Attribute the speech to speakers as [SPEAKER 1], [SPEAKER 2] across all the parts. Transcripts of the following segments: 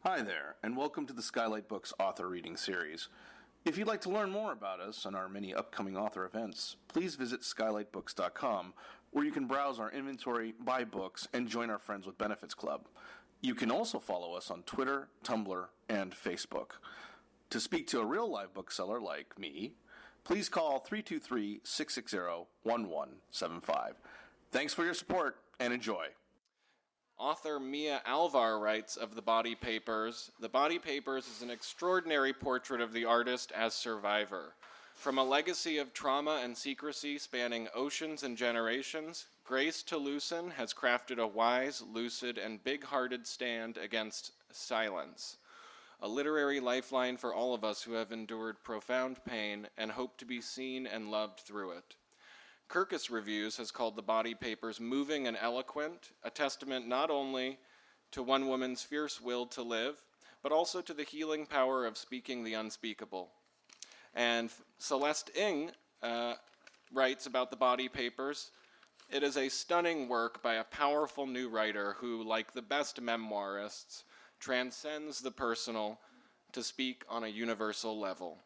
[SPEAKER 1] Hi there, and welcome to the Skylight Books author reading series. If you'd like to learn more about us and our many upcoming author events, please visit skylightbooks.com, where you can browse our inventory, buy books, and join our Friends with Benefits Club. You can also follow us on Twitter, Tumblr, and Facebook. To speak to a real live bookseller like me, please call 323-660-1175. Thanks for your support, and enjoy.
[SPEAKER 2] Author Mia Alvar writes of The Body Papers, "The Body Papers is an extraordinary portrait of the artist as survivor. From a legacy of trauma and secrecy spanning oceans and generations, Grace Talusan has crafted a wise, lucid, and big-hearted stand against silence. A literary lifeline for all of us who have endured profound pain and hope to be seen and loved through it." Kirkus Reviews has called The Body Papers moving and eloquent, a testament not only to one woman's fierce will to live, but also to the healing power of speaking the unspeakable. And Celeste Ng writes about The Body Papers, "It is a stunning work by a powerful new writer who, like the best memoirists, transcends the personal to speak on a universal level."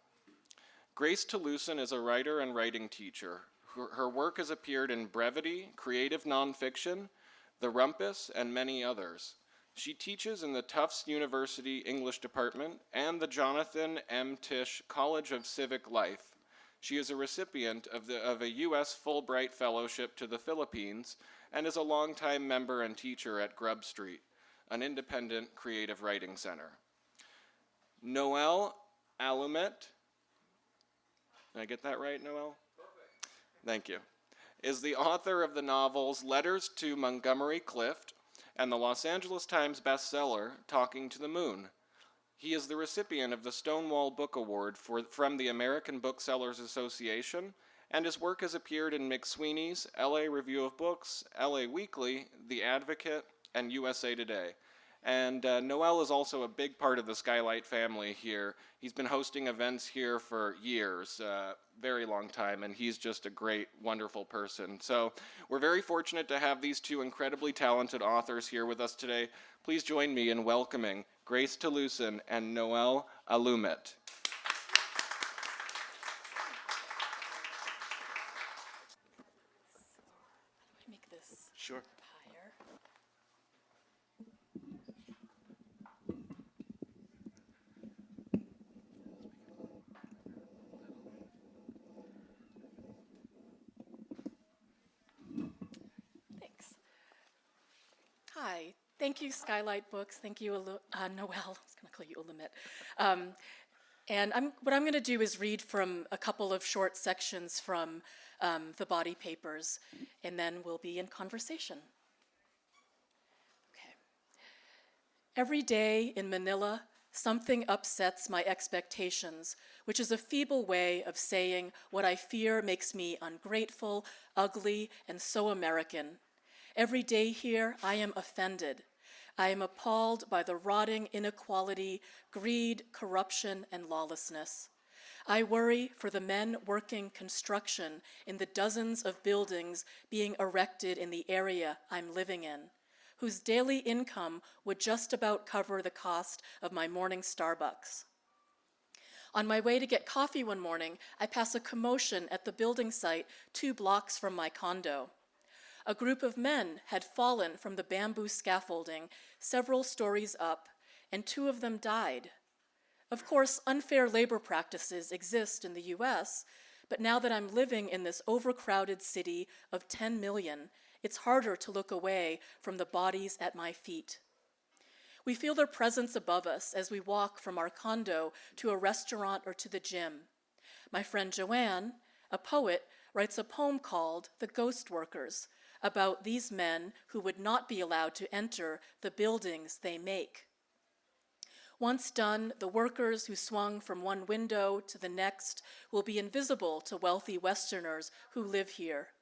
[SPEAKER 2] Grace Talusan is a writer and writing teacher. Her work has appeared in Brevity, Creative Nonfiction, The Rumpus, and many others. She teaches in the Tufts University English Department and the Jonathan M. Tisch College of Civic Life. She is a recipient of a U.S. Fulbright Fellowship to the Philippines and is a longtime member and teacher at Grub Street, an independent creative writing center. Noel Alumit, did I get that right, Noel? Thank you, is the author of the novels Letters to Montgomery Clift and the Los Angeles Times bestseller Talking to the Moon. He is the recipient of the Stonewall Book Award from the American Booksellers Association, and his work has appeared in McSweeney's, LA Review of Books, LA Weekly, The Advocate, and USA Today. And Noel is also a big part of the Skylight family here. He's been hosting events here for years, very long time, and he's just a great, wonderful person. So we're very fortunate to have these two incredibly talented authors here with us today. Please join me in welcoming Grace Talusan and Noel Alumit.
[SPEAKER 3] Make this
[SPEAKER 2] Sure.
[SPEAKER 3] higher. Thanks. Hi. Thank you, Skylight Books. Thank you, Noel. I was going to call you Alumit. And what I'm going to do is read from a couple of short sections from The Body Papers, and then we'll be in conversation. Okay. Every day in Manila, something upsets my expectations, which is a feeble way of saying what I fear makes me ungrateful, ugly, and so American. Every day here, I am offended. I am appalled by the rotting inequality, greed, corruption, and lawlessness. I worry for the men working construction in the dozens of buildings being erected in the area I'm living in, whose daily income would just about cover the cost of my morning Starbucks. On my way to get coffee one morning, I pass a commotion at the building site 2 blocks from my condo. A group of men had fallen from the bamboo scaffolding several stories up, and 2 of them died. Of course, unfair labor practices exist in the US, but now that I'm living in this overcrowded city of 10 million, it's harder to look away from the bodies at my feet. We feel their presence above us as we walk from our condo to a restaurant or to the gym. My friend Joanne, a poet, writes a poem called The Ghost Workers, about these men who would not be allowed to enter the buildings they make. Once done, the workers who swung from one window to the next will be invisible to wealthy Westerners who live here.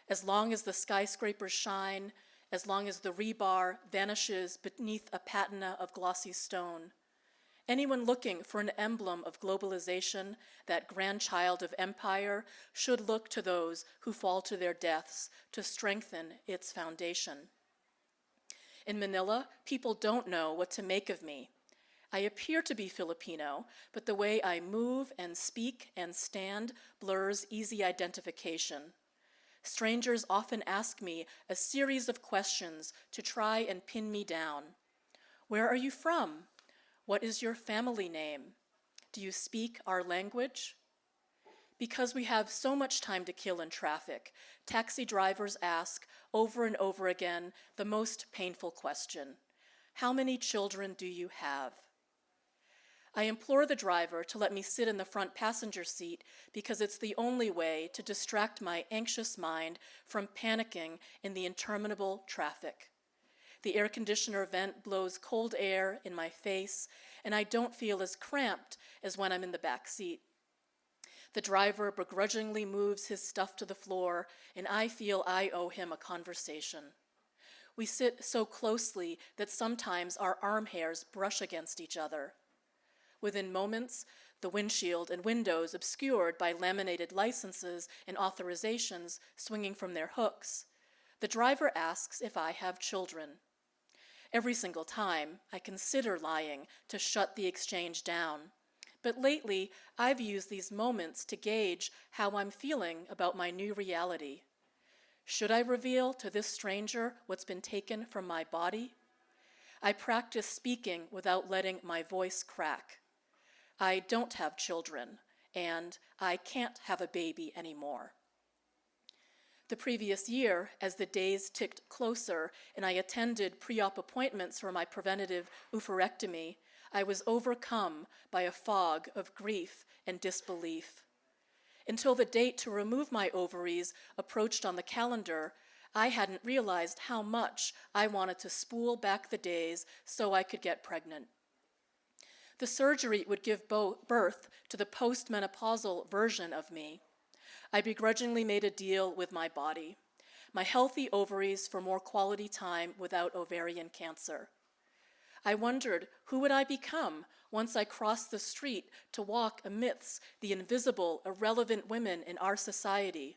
[SPEAKER 3] As long as the skyscrapers shine, as long as the rebar vanishes beneath a patina of glossy stone. Anyone looking for an emblem of globalization, that grandchild of empire, should look to those who fall to their deaths to strengthen its foundation. In Manila, people don't know what to make of me. I appear to be Filipino, but the way I move and speak and stand blurs easy identification. Strangers often ask me a series of questions to try and pin me down. Where are you from? What is your family name? Do you speak our language? Because we have so much time to kill in traffic, taxi drivers ask over and over again the most painful question: how many children do you have? I implore the driver to let me sit in the front passenger seat because it's the only way to distract my anxious mind from panicking in the interminable traffic. The air conditioner vent blows cold air in my face, and I don't feel as cramped as when I'm in the back seat. The driver begrudgingly moves his stuff to the floor, and I feel I owe him a conversation. We sit so closely that sometimes our arm hairs brush against each other. Within moments, the windshield and windows obscured by laminated licenses and authorizations swinging from their hooks, the driver asks if I have children. Every single time, I consider lying to shut the exchange down. But lately, I've used these moments to gauge how I'm feeling about my new reality. Should I reveal to this stranger what's been taken from my body? I practice speaking without letting my voice crack. I don't have children, and I can't have a baby anymore. The previous year, as the days ticked closer and I attended pre-op appointments for my preventative oophorectomy, I was overcome by a fog of grief and disbelief. Until the date to remove my ovaries approached on the calendar, I hadn't realized how much I wanted to spool back the days so I could get pregnant. The surgery would give birth to the postmenopausal version of me. I begrudgingly made a deal with my body, my healthy ovaries for more quality time without ovarian cancer. I wondered, who would I become once I crossed the street to walk amidst the invisible, irrelevant women in our society?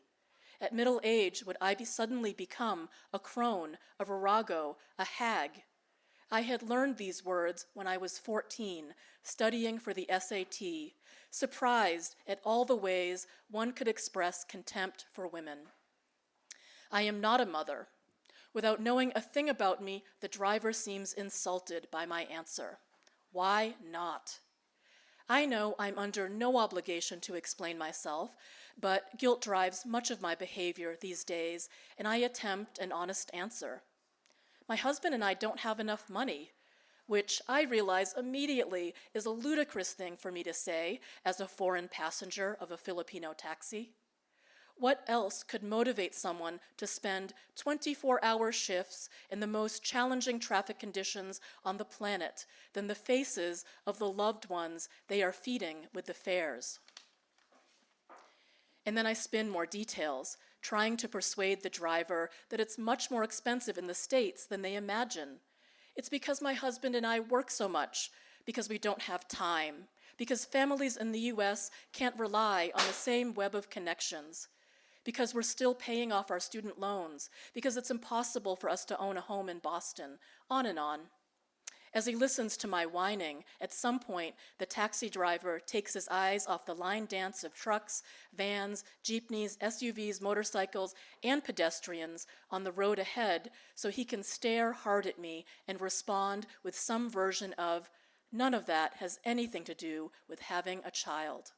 [SPEAKER 3] At middle age, would I suddenly become a crone, a virago, a hag? I had learned these words when I was 14, studying for the SAT, surprised at all the ways one could express contempt for women. I am not a mother. Without knowing a thing about me, the driver seems insulted by my answer. Why not? I know I'm under no obligation to explain myself, but guilt drives much of my behavior these days, and I attempt an honest answer. My husband and I don't have enough money, which I realize immediately is a ludicrous thing for me to say as a foreign passenger of a Filipino taxi. What else could motivate someone to spend 24-hour shifts in the most challenging traffic conditions on the planet than the faces of the loved ones they are feeding with the fares? And then I spin more details, trying to persuade the driver that it's much more expensive in the States than they imagine. It's because my husband and I work so much, because we don't have time, because families in the US can't rely on the same web of connections, because we're still paying off our student loans, because it's impossible for us to own a home in Boston, on and on. As he listens to my whining, at some point, the taxi driver takes his eyes off the line dance of trucks, vans, jeepneys, SUVs, motorcycles, and pedestrians on the road ahead so he can stare hard at me and respond with some version of, "None of that has anything to do with having a child."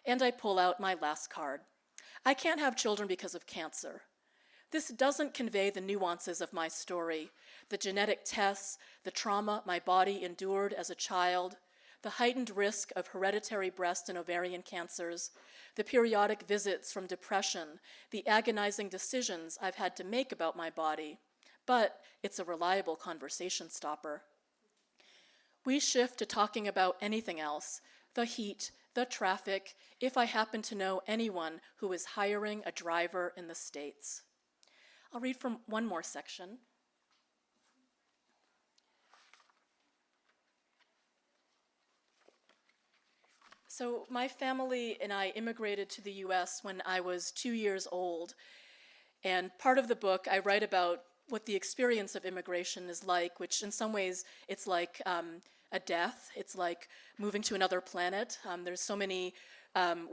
[SPEAKER 3] And I pull out my last card. I can't have children because of cancer. This doesn't convey the nuances of my story, the genetic tests, the trauma my body endured as a child, the heightened risk of hereditary breast and ovarian cancers, the periodic visits from depression, the agonizing decisions I've had to make about my body. But it's a reliable conversation stopper. We shift to talking about anything else, the heat, the traffic, if I happen to know anyone who is hiring a driver in the States. I'll read from one more section. So my family and I immigrated to the US when I was 2 years old. And part of the book, I write about what the experience of immigration is like, which in some ways it's like a death. It's like moving to another planet. There's so many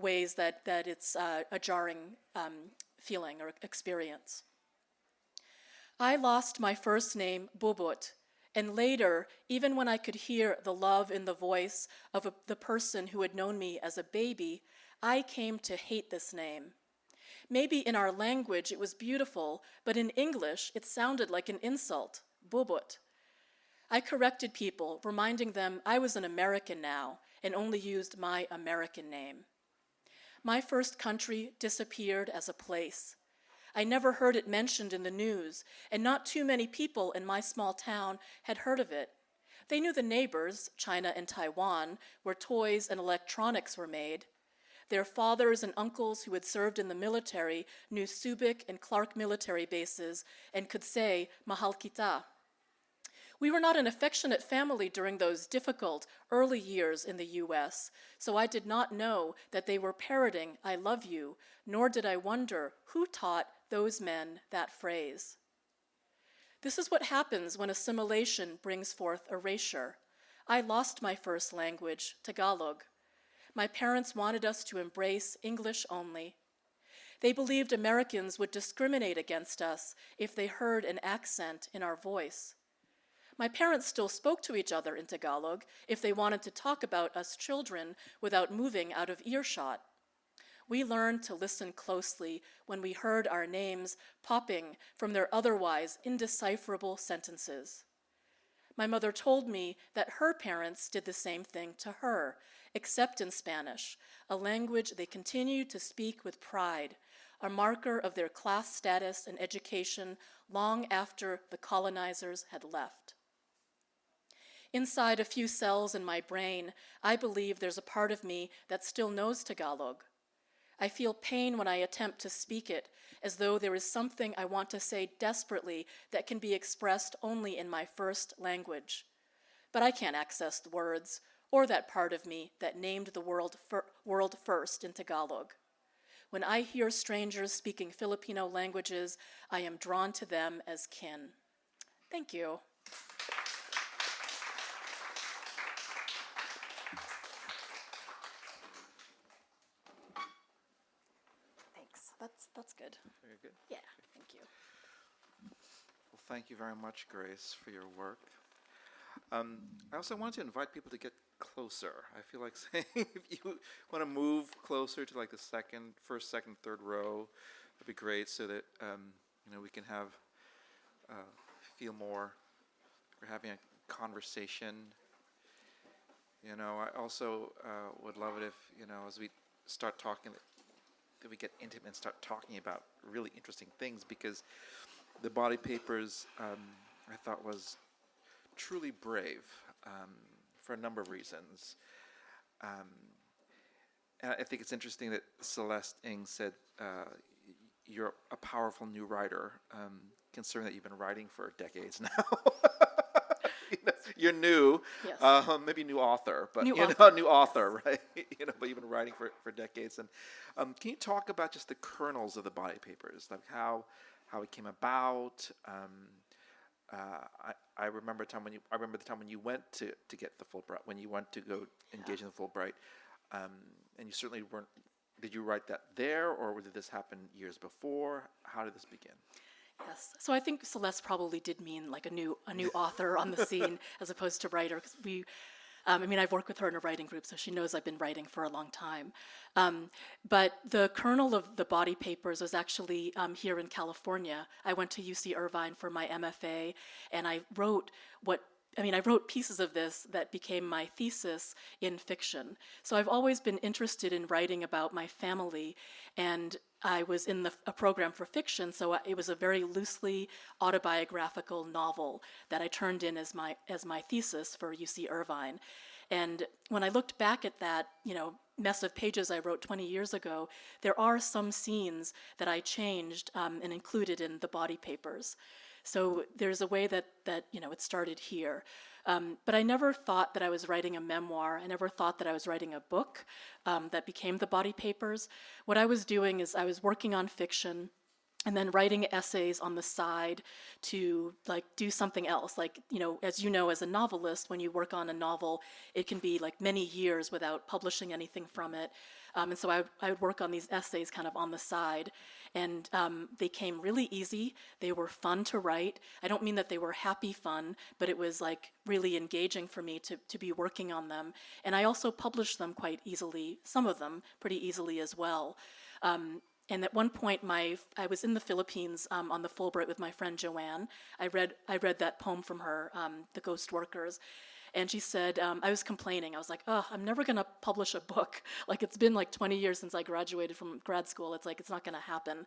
[SPEAKER 3] ways that it's a jarring feeling or experience. I lost my first name, Bubut, and later, even when I could hear the love in the voice of the person who had known me as a baby, I came to hate this name. Maybe in our language it was beautiful, but in English it sounded like an insult, Bubut. I corrected people, reminding them I was an American now and only used my American name. My first country disappeared as a place. I never heard it mentioned in the news, and not too many people in my small town had heard of it. They knew the neighbors, China and Taiwan, where toys and electronics were made. Their fathers and uncles who had served in the military knew Subic and Clark military bases and could say Mahal kita. We were not an affectionate family during those difficult early years in the U.S., so I did not know that they were parroting I love you, nor did I wonder who taught those men that phrase. This is what happens when assimilation brings forth erasure. I lost my first language, Tagalog. My parents wanted us to embrace English only. They believed Americans would discriminate against us if they heard an accent in our voice. My parents still spoke to each other in Tagalog if they wanted to talk about us children without moving out of earshot. We learned to listen closely when we heard our names popping from their otherwise indecipherable sentences. My mother told me that her parents did the same thing to her, except in Spanish, a language they continued to speak with pride, a marker of their class status and education long after the colonizers had left. Inside a few cells in my brain, I believe there's a part of me that still knows Tagalog. I feel pain when I attempt to speak it, as though there is something I want to say desperately that can be expressed only in my first language. But I can't access the words, or that part of me that named the world first in Tagalog. When I hear strangers speaking Filipino languages, I am drawn to them as kin. Thank you. That's good.
[SPEAKER 4] Very good.
[SPEAKER 3] Yeah, thank you.
[SPEAKER 4] Well, thank you very much, Grace, for your work. I also want to invite people to get closer. I feel like saying if you want to move closer to like the first, second, third row, that'd be great, so that we can have feel more. We're having a conversation. I also would love it if as we start talking, that we get intimate and start talking about really interesting things, because the body papers I thought was truly brave for a number of reasons. And I think it's interesting that Celeste Ng said you're a powerful new writer, considering that you've been writing for decades now. You're new,
[SPEAKER 3] Yes.
[SPEAKER 4] Maybe new author, but
[SPEAKER 3] New
[SPEAKER 4] new author, right? But you've been writing for decades. And can you talk about just the kernels of the body papers, like how it came about? I remember the time when you went to get the Fulbright, when you went to go engage in the Fulbright, and you certainly weren't. Did you write that there, or did this happen years before? How did this begin?
[SPEAKER 3] Yes. So I think Celeste probably did mean like a new author on the scene as opposed to writer, because I've worked with her in a writing group, so she knows I've been writing for a long time. But the kernel of the body papers was actually here in California. I went to UC Irvine for my MFA, and I wrote pieces of this that became my thesis in fiction. So I've always been interested in writing about my family, and I was in a program for fiction, so it was a very loosely autobiographical novel that I turned in as my thesis for UC Irvine. And when I looked back at that, mess of pages I wrote 20 years ago, there are some scenes that I changed and included in the body papers. So there's a way that it started here. But I never thought that I was writing a memoir. I never thought that I was writing a book that became the body papers. What I was doing is I was working on fiction, and then writing essays on the side to like do something else. Like, as you know, as a novelist, when you work on a novel, it can be like many years without publishing anything from it. And so I would work on these essays kind of on the side, and they came really easy. They were fun to write. I don't mean that they were happy fun, but it was like really engaging for me to be working on them. And I also published them quite easily, some of them pretty easily as well. And at one point, I was in the Philippines on the Fulbright with my friend Joanne. I read that poem from her, "The Ghost Workers," and she said, I was complaining. I was like, "Oh, I'm never going to publish a book. Like, it's been like 20 years since I graduated from grad school. It's like, it's not going to happen."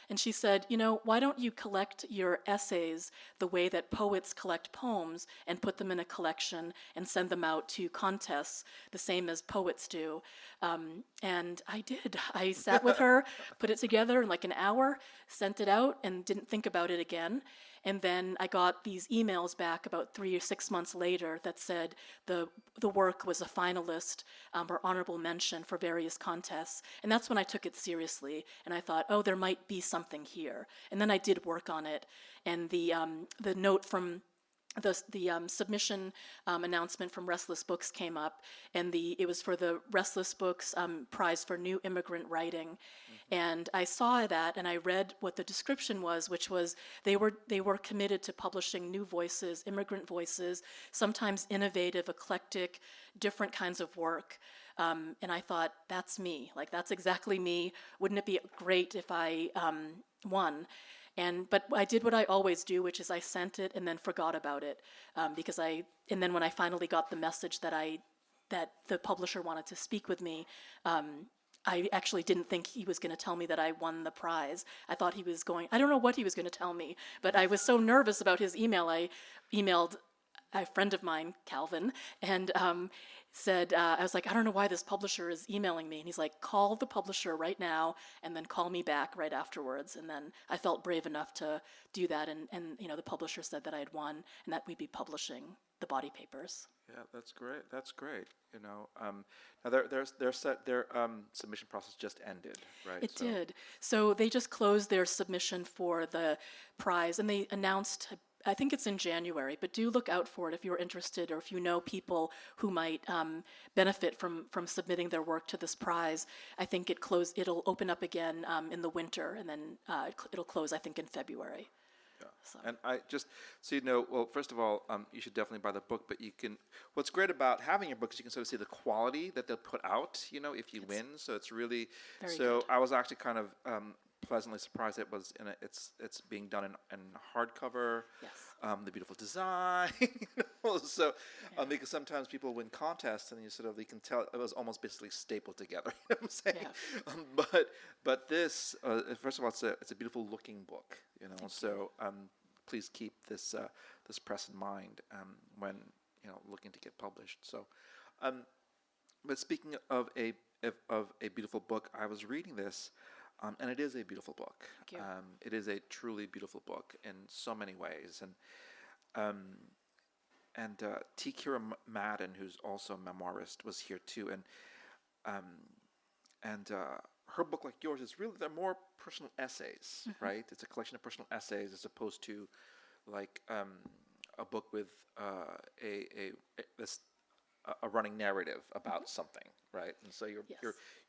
[SPEAKER 3] And she said, "Why don't you collect your essays the way that poets collect poems and put them in a collection and send them out to contests the same as poets do?" And I did. I sat with her, put it together in like an hour, sent it out, and didn't think about it again. And then I got these emails back about 3 or 6 months later that said the work was a finalist or honorable mention for various contests. And that's when I took it seriously. And I thought, oh, there might be something here. And then I did work on it. And the note from the submission announcement from Restless Books came up, and it was for the Restless Books Prize for New Immigrant Writing. Mm-hmm. And I saw that, and I read what the description was, which was they were committed to publishing new voices, immigrant voices, sometimes innovative, eclectic, different kinds of work. And I thought, that's me. Like, that's exactly me. Wouldn't it be great if I won? But I did what I always do, which is I sent it and then forgot about it, and then when I finally got the message that the publisher wanted to speak with me, I actually didn't think he was going to tell me that I won the prize. I thought I don't know what he was going to tell me, but I was so nervous about his email. I emailed a friend of mine, Calvin, and said, I was like, I don't know why this publisher is emailing me. And he's like, call the publisher right now and then call me back right afterwards. And then I felt brave enough to do that. And the publisher said that I had won and that we'd be publishing the body papers.
[SPEAKER 4] Yeah, that's great. That's great. Now their submission process just ended, right?
[SPEAKER 3] It did. So they just closed their submission for the prize, and they announced, I think it's in January, but do look out for it if you're interested or if you know people who might benefit from submitting their work to this prize. I think it'll open up again in the winter, and then it'll close, I think, in February.
[SPEAKER 4] Yeah. So. And I just, so well, first of all, you should definitely buy the book, but what's great about having your book is you can sort of see the quality that they'll put out, if you win. So it's really, good. I was actually kind of pleasantly surprised it's being done in hardcover. Yes. The beautiful design. So because sometimes people win contests and you can tell it was almost basically stapled together. You know what I'm saying? Yeah. But this first of all, it's a beautiful looking book. So please keep this press in mind when looking to get published. So, but speaking of a beautiful book, I was reading this. And it is a beautiful book. Thank you. It is a truly beautiful book in so many ways. And T. Kira Madden, who's also a memoirist, was here too. And her book, like yours, they're more personal essays, mm-hmm. right? It's a collection of personal essays as opposed to like a book with a running narrative about mm-hmm. something, right? And so you're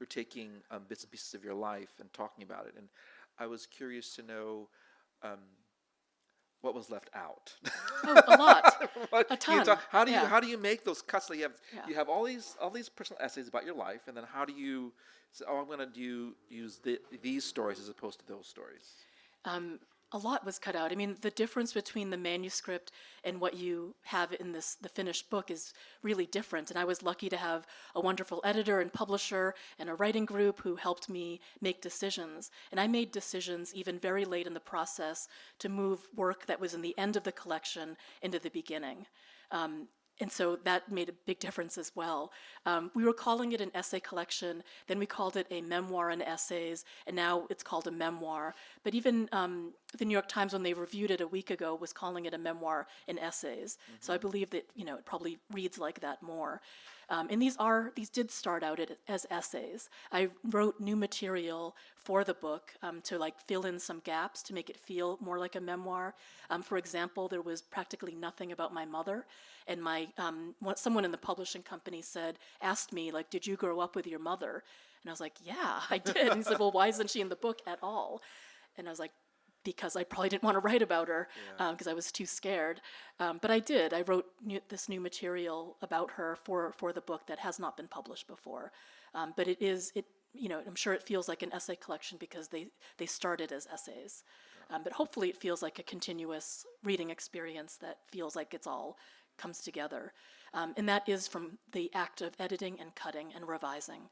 [SPEAKER 4] taking bits and pieces of your life and talking about it. And I was curious to know what was left out.
[SPEAKER 3] Oh, a lot, a ton.
[SPEAKER 4] How do you make those cuts? You have all these personal essays about your life, and then how do you say, oh, I'm going to use these stories as opposed to those stories?
[SPEAKER 3] A lot was cut out. I mean, the difference between the manuscript and what you have in the finished book is really different. And I was lucky to have a wonderful editor and publisher and a writing group who helped me make decisions. And I made decisions even very late in the process to move work that was in the end of the collection into the beginning. And so that made a big difference as well. We were calling it an essay collection, then we called it a memoir and essays, and now it's called a memoir. But even the New York Times, when they reviewed it a week ago, was calling it a memoir in essays. So I believe that, it probably reads like that more. And these did start out as essays. I wrote new material for the book to like fill in some gaps to make it feel more like a memoir. For example, there was practically nothing about my mother, and someone in the publishing company asked me, like, did you grow up with your mother? And I was like, yeah, I did. And he said, well, why isn't she in the book at all? And I was like, because I probably didn't want to write about her because I was too scared. But I did. I wrote this new material about her for the book that has not been published before. But I'm sure it feels like an essay collection because they started as essays. But hopefully it feels like a continuous reading experience that feels like it's all comes together. And that is from the act of editing and cutting and revising.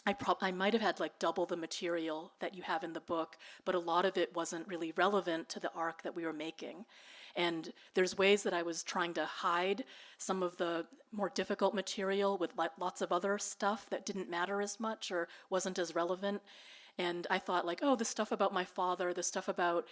[SPEAKER 3] I might have had like double the material that you have in the book, but a lot of it wasn't really relevant to the arc that we were making. And there's ways that I was trying to hide some of the more difficult material with lots of other stuff that didn't matter as much or wasn't as relevant. And I thought like, oh, the stuff about my father, the stuff about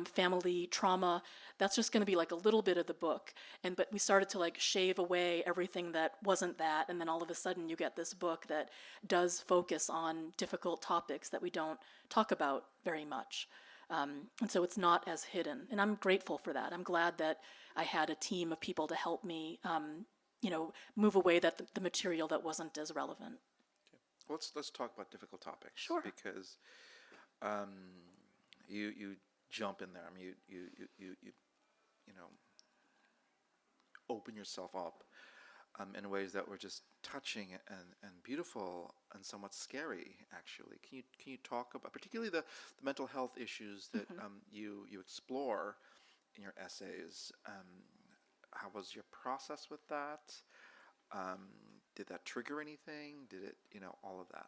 [SPEAKER 3] family trauma, that's just going to be like a little bit of the book. But we started to like shave away everything that wasn't that. And then all of a sudden you get this book that does focus on difficult topics that we don't talk about very much. And so it's not as hidden. And I'm grateful for that. I'm glad that I had a team of people to help me, move away the material that wasn't as relevant.
[SPEAKER 4] Let's talk about difficult topics.
[SPEAKER 3] Sure.
[SPEAKER 4] Because you jump in there. I mean, you open yourself up in ways that were just touching and beautiful and somewhat scary. Actually, can you talk about particularly the mental health issues that you explore in your essays? How was your process with that? Did that trigger anything? Did it, all of that?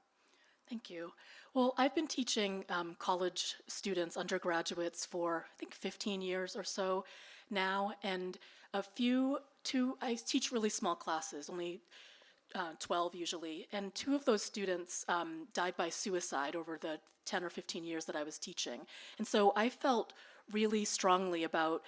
[SPEAKER 3] Thank you. Well, I've been teaching college students, undergraduates, for I think 15 years or so now, and I teach really small classes, only 12 usually, and 2 of those students died by suicide over the 10 or 15 years that I was teaching. And so I felt really strongly about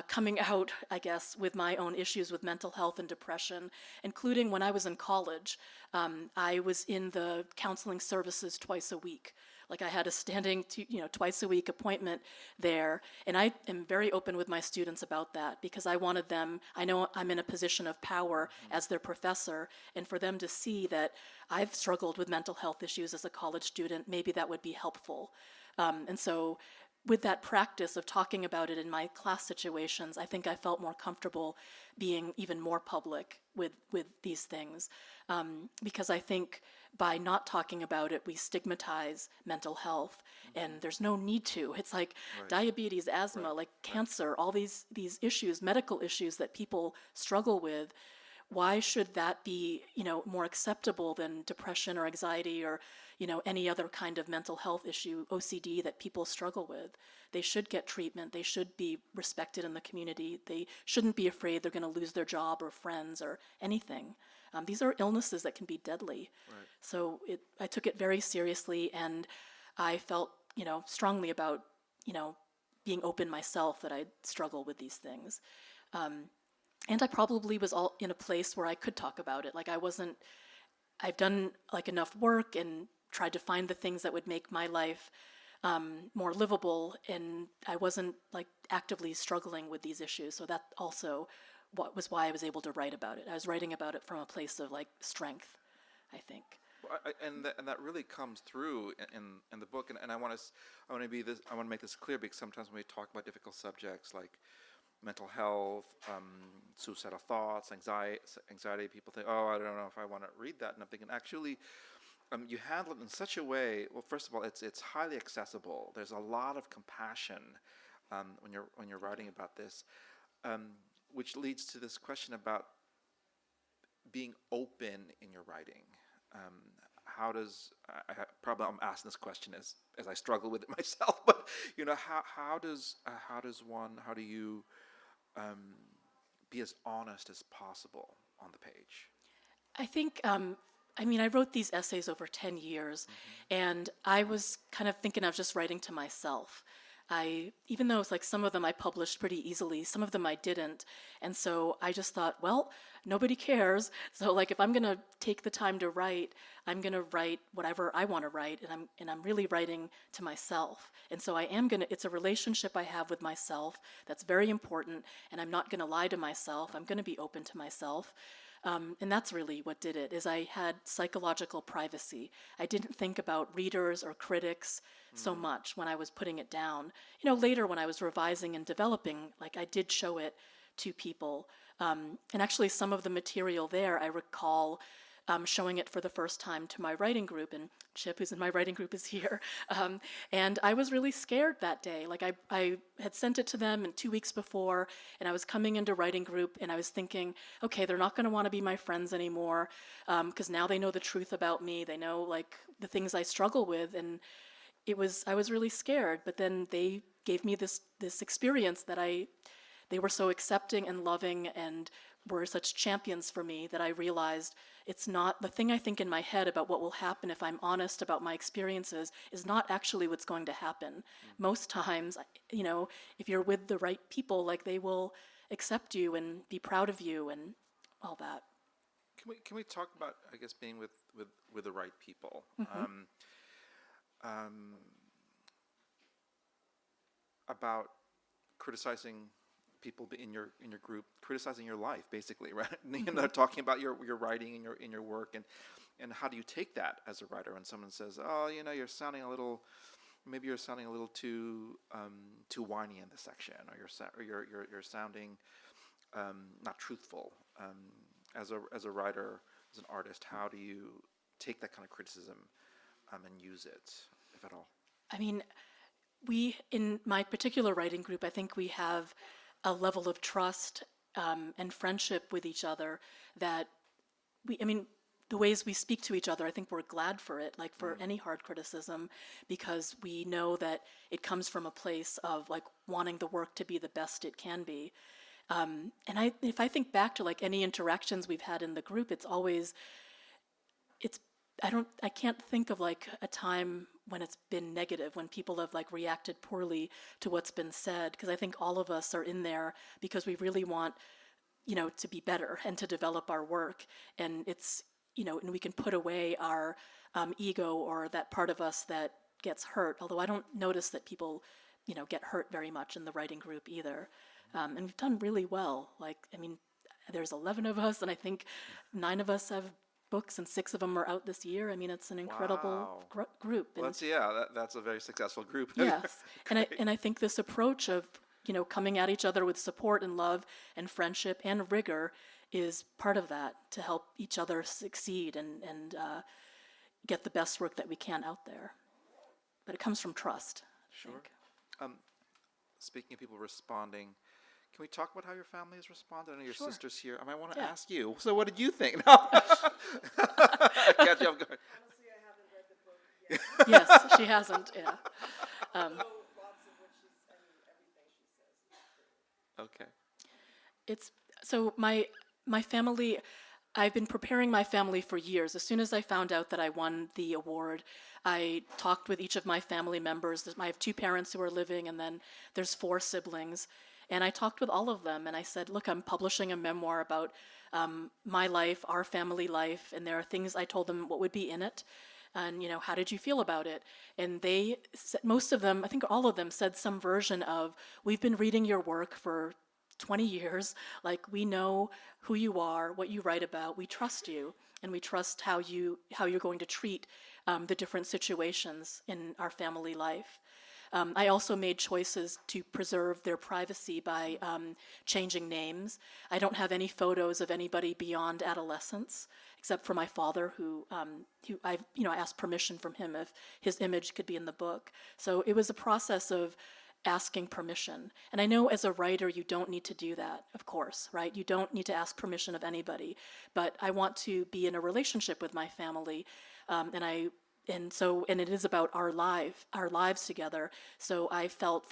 [SPEAKER 3] coming out, I guess, with my own issues with mental health and depression, including when I was in college. I was in the counseling services twice a week. Like I had a standing, twice a week appointment there. And I am very open with my students about that because I wanted them, I know I'm in a position of power as their professor, and for them to see that I've struggled with mental health issues as a college student, maybe that would be helpful. And so with that practice of talking about it in my class situations, I think I felt more comfortable being even more public with these things. Because I think by not talking about it, we stigmatize mental health, and there's no need to. It's like diabetes, asthma, like cancer, all these issues, medical issues that people struggle with. Why should that be, more acceptable than depression or anxiety or, any other kind of mental health issue, OCD, that people struggle with? They should get treatment. They should be respected in the community. They shouldn't be afraid they're going to lose their job or friends or anything. These are illnesses that can be deadly. Right. So I took it very seriously, and I felt, strongly about, being open myself that I struggle with these things. And I probably was all in a place where I could talk about it. Like I've done like enough work and tried to find the things that would make my life more livable, and I wasn't like actively struggling with these issues. So that also was why I was able to write about it. I was writing about it from a place of like strength, I think.
[SPEAKER 4] Well, and that really comes through in the book. And I want to make this clear, because sometimes when we talk about difficult subjects like mental health, suicidal thoughts, anxiety, people think, oh, I don't know if I want to read that. And I'm thinking, actually, you handle it in such a way. Well, first of all, it's highly accessible. There's a lot of compassion when you're writing about this, which leads to this question about being open in your writing. How does I'm asking this question as I struggle with it myself, but how do you be as honest as possible on the page?
[SPEAKER 3] I think I mean, I wrote these essays over 10 years, and I was kind of thinking I was just writing to myself. Even though it's like some of them I published pretty easily, some of them I didn't. And so I just thought, well, nobody cares. So like if I'm going to take the time to write, I'm going to write whatever I want to write, and I'm really writing to myself. And so it's a relationship I have with myself that's very important, and I'm not going to lie to myself. I'm going to be open to myself. And that's really what did it, is I had psychological privacy. I didn't think about readers or critics so much when I was putting it down. Later when I was revising and developing, like I did show it to people. And actually some of the material there, I recall showing it for the first time to my writing group, and Chip, who's in my writing group, is here. And I was really scared that day. Like I had sent it to them 2 weeks before, and I was coming into writing group, and I was thinking, okay, they're not going to want to be my friends anymore, because now they know the truth about me. They know like the things I struggle with, and I was really scared. But then they gave me this experience that they were so accepting and loving and were such champions for me that I realized it's not the thing I think in my head about what will happen if I'm honest about my experiences is not actually what's going to happen. Most times, if you're with the right people, like they will accept you and be proud of you and all that.
[SPEAKER 4] Can we talk about, I guess, being with the right people? About criticizing people in your group, criticizing your life, basically, right? Talking about your writing and your work, and how do you take that as a writer when someone says, "Oh, you're sounding a little too whiny in this section, or you're sounding not truthful." As a writer, as an artist, how do you take that kind of criticism and use it, if at all?
[SPEAKER 3] I mean, in my particular writing group, I think we have a level of trust and friendship with each other that the ways we speak to each other, I think we're glad for it, like for any hard criticism, because we know that it comes from a place of like wanting the work to be the best it can be. And if I think back to like any interactions we've had in the group, I can't think of like a time when it's been negative, when people have like reacted poorly to what's been said, because I think all of us are in there because we really want, to be better and to develop our work. And it's, and we can put away our ego or that part of us that gets hurt. Although I don't notice that people, get hurt very much in the writing group either. And we've done really well. There's 11 of us, and I think 9 of us have books, and 6 of them are out this year. It's an incredible group.
[SPEAKER 4] Well, that's a very successful group.
[SPEAKER 3] Yes, and I think this approach of coming at each other with support and love and friendship and rigor is part of that, to help each other succeed and get the best work that we can out there. But it comes from trust.
[SPEAKER 4] Sure. Speaking of people responding, can we talk about how your family has responded? I know your sister's here. I might want to ask you. So what did you think? No. Catch you off guard.
[SPEAKER 5] Honestly, I haven't read the book yet.
[SPEAKER 3] Yes, she hasn't, yeah.
[SPEAKER 5] Lots of what everything she says is true.
[SPEAKER 4] Okay.
[SPEAKER 3] So my family, I've been preparing my family for years. As soon as I found out that I won the award, I talked with each of my family members. I have 2 parents who are living, and then there's 4 siblings. And I talked with all of them, and I said, look, I'm publishing a memoir about my life, our family life, and there are things, I told them what would be in it, and, how did you feel about it? And they said, most of them, I think all of them, said some version of, we've been reading your work for 20 years, like we know who you are, what you write about, we trust you, and we trust how you're going to treat the different situations in our family life. I also made choices to preserve their privacy by changing names. I don't have any photos of anybody beyond adolescence, except for my father, who I asked permission from him if his image could be in the book. So it was a process of asking permission. And I know as a writer, you don't need to do that, of course, right? You don't need to ask permission of anybody. But I want to be in a relationship with my family, and it is about our lives together. So I felt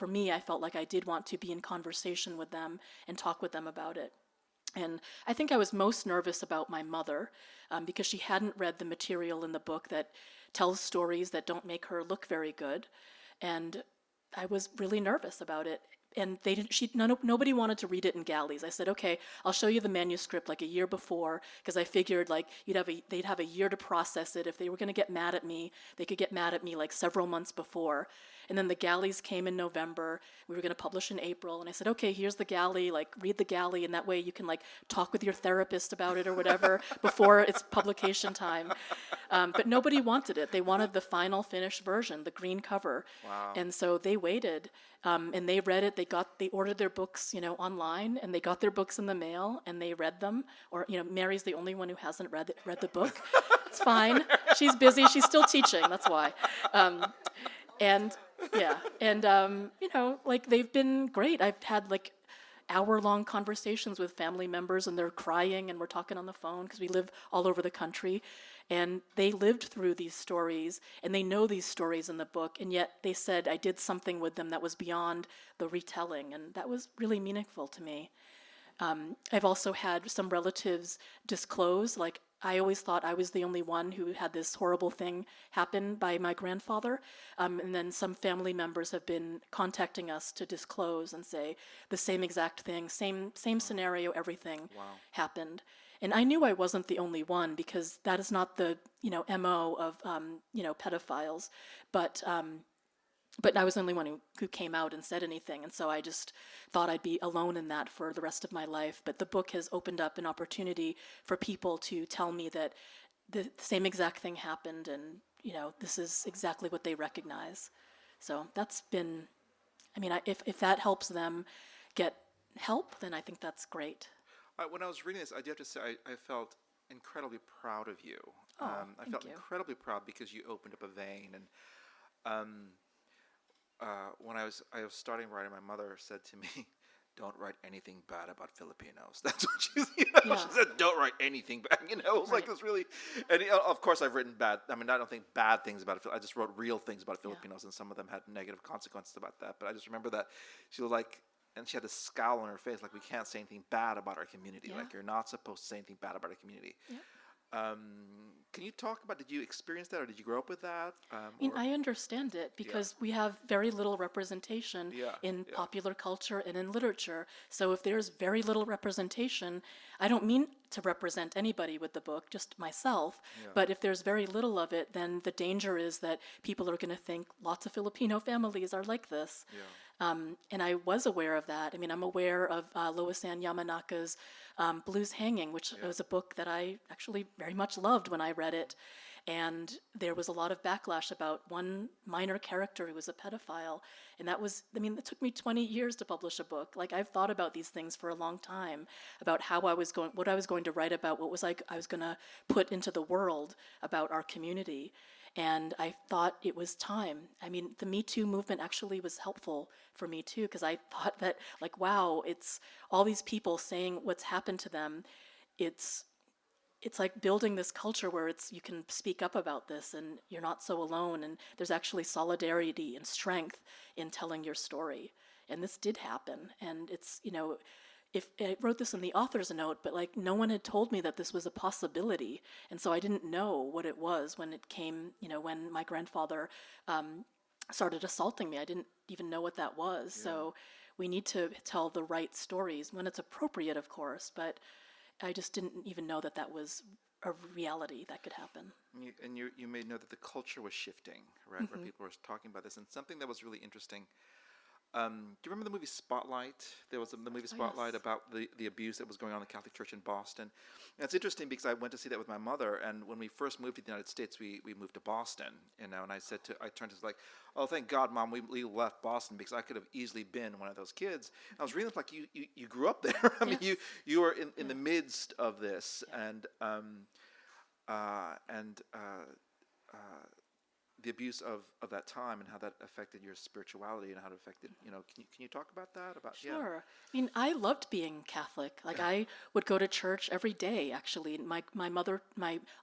[SPEAKER 3] like I did want to be in conversation with them and talk with them about it. And I think I was most nervous about my mother because she hadn't read the material in the book that tells stories that don't make her look very good. And I was really nervous about it. And they didn't. Nobody wanted to read it in galleys. I said, okay, I'll show you the manuscript like a year before, because I figured like they'd have a year to process it. If they were going to get mad at me, they could get mad at me like several months before. And then the galleys came in November. We were going to publish in April, and I said, okay, here's the galley. Like, read the galley, and that way you can like talk with your therapist about it or whatever before it's publication time. But nobody wanted it. They wanted the final finished version, the green cover.
[SPEAKER 4] Wow.
[SPEAKER 3] And so they waited, and they read it. They ordered their books, online, and they got their books in the mail, and they read them. Or, Mary's the only one who hasn't read the book. It's fine. She's busy. She's still teaching. That's why. Like they've been great. I've had like hour-long conversations with family members, and they're crying, and we're talking on the phone because we live all over the country. And they lived through these stories, and they know these stories in the book, and yet they said I did something with them that was beyond the retelling, and that was really meaningful to me. I've also had some relatives disclose, like, I always thought I was the only one who had this horrible thing happen by my grandfather. And then some family members have been contacting us to disclose and say the same exact thing, same scenario, everything happened. And I knew I wasn't the only one because that is not the, MO of, pedophiles. But I was the only one who came out and said anything, and so I just thought I'd be alone in that for the rest of my life. But the book has opened up an opportunity for people to tell me that the same exact thing happened, and this is exactly what they recognize. So that's been, if that helps them get help, then I think that's great.
[SPEAKER 4] When I was reading this, I do have to say I felt incredibly proud of you.
[SPEAKER 3] Oh,
[SPEAKER 4] I felt
[SPEAKER 3] thank you.
[SPEAKER 4] incredibly proud because you opened up a vein, and when I was starting writing, my mother said to me, "Don't write anything bad about Filipinos." That's what she said. Don't write anything bad. It was like this really, and of course I've written bad. I don't think bad things about it. I just wrote real things about Filipinos, and some of them had negative consequences about that. But I just remember that she was like, and she had this scowl on her face, like, we can't say anything bad about our community. Like, you're not supposed to say anything bad about our community.
[SPEAKER 3] Yeah.
[SPEAKER 4] Can you talk about, did you experience that, or did you grow up with that?
[SPEAKER 3] I understand it because we have very little representation in popular culture and in literature. So if there's very little representation, I don't mean to represent anybody with the book, just myself. But if there's very little of it, then the danger is that people are going to think lots of Filipino families are like this. And I was aware of that. I'm aware of Lois Ann Yamanaka's Blues Hanging, which was a book that I actually very much loved when I read it. And there was a lot of backlash about one minor character who was a pedophile. And that was, it took me 20 years to publish a book. Like, I've thought about these things for a long time, about what I was going to write about, what was I was going to put into the world about our community. And I thought it was time. The Me Too movement actually was helpful for me too, because I thought that, like, wow, it's all these people saying what's happened to them. It's like building this culture where you can speak up about this and you're not so alone, and there's actually solidarity and strength in telling your story. And this did happen. And it's, if I wrote this in the author's note, but like no one had told me that this was a possibility. And so I didn't know what it was when it came, when my grandfather started assaulting me. I didn't even know what that was. So we need to tell the right stories when it's appropriate, of course, but I just didn't even know that was a reality that could happen.
[SPEAKER 4] You may know that the culture was shifting, right, where people were talking about this. And something that was really interesting, do you remember the movie Spotlight? There was the movie Spotlight about the abuse that was going on in the Catholic Church in Boston. And it's interesting because I went to see that with my mother, and when we first moved to the United States, we moved to Boston, and I turned to like, oh, thank God, Mom, we left Boston, because I could have easily been one of those kids. And I was reading, like, you grew up there. You were in the midst of this, and the abuse of that time and how that affected your spirituality and how it affected, can you talk about that?
[SPEAKER 3] Sure. I loved being Catholic. Like, I would go to church every day, actually. My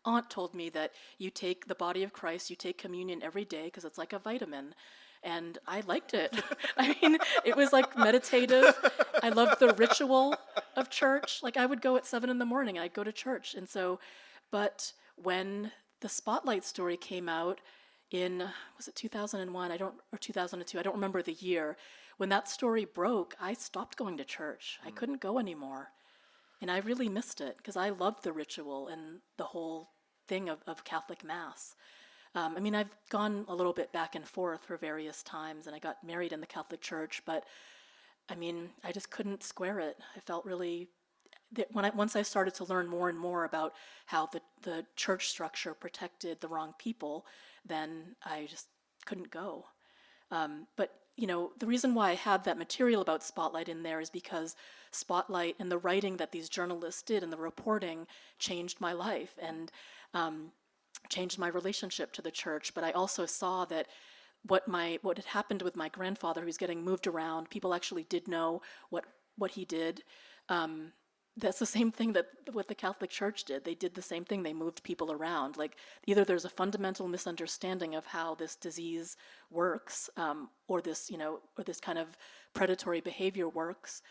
[SPEAKER 3] aunt told me that you take the body of Christ, you take communion every day because it's like a vitamin. And I liked it. It was like meditative. I loved the ritual. of church. Like I would go at 7 a.m. I'd go to church. And so, but when the Spotlight story came out in, was it 2001? Or 2002. I don't remember the year. When that story broke, I stopped going to church. I couldn't go anymore. And I really missed it because I loved the ritual and the whole thing of Catholic Mass. I mean, I've gone a little bit back and forth for various times, and I got married in the Catholic Church, but I mean, I just couldn't square it. I felt really, once I started to learn more and more about how the church structure protected the wrong people, then I just couldn't go. But you know, the reason why I had that material about Spotlight in there is because Spotlight and the writing that these journalists did and the reporting changed my life and changed my relationship to the church. But I also saw that what had happened with my grandfather, who was getting moved around, people actually did know what he did. That's the same thing that what the Catholic Church did. They did the same thing. They moved people around. Like either there's a fundamental misunderstanding of how this disease works, or this kind of predatory behavior works,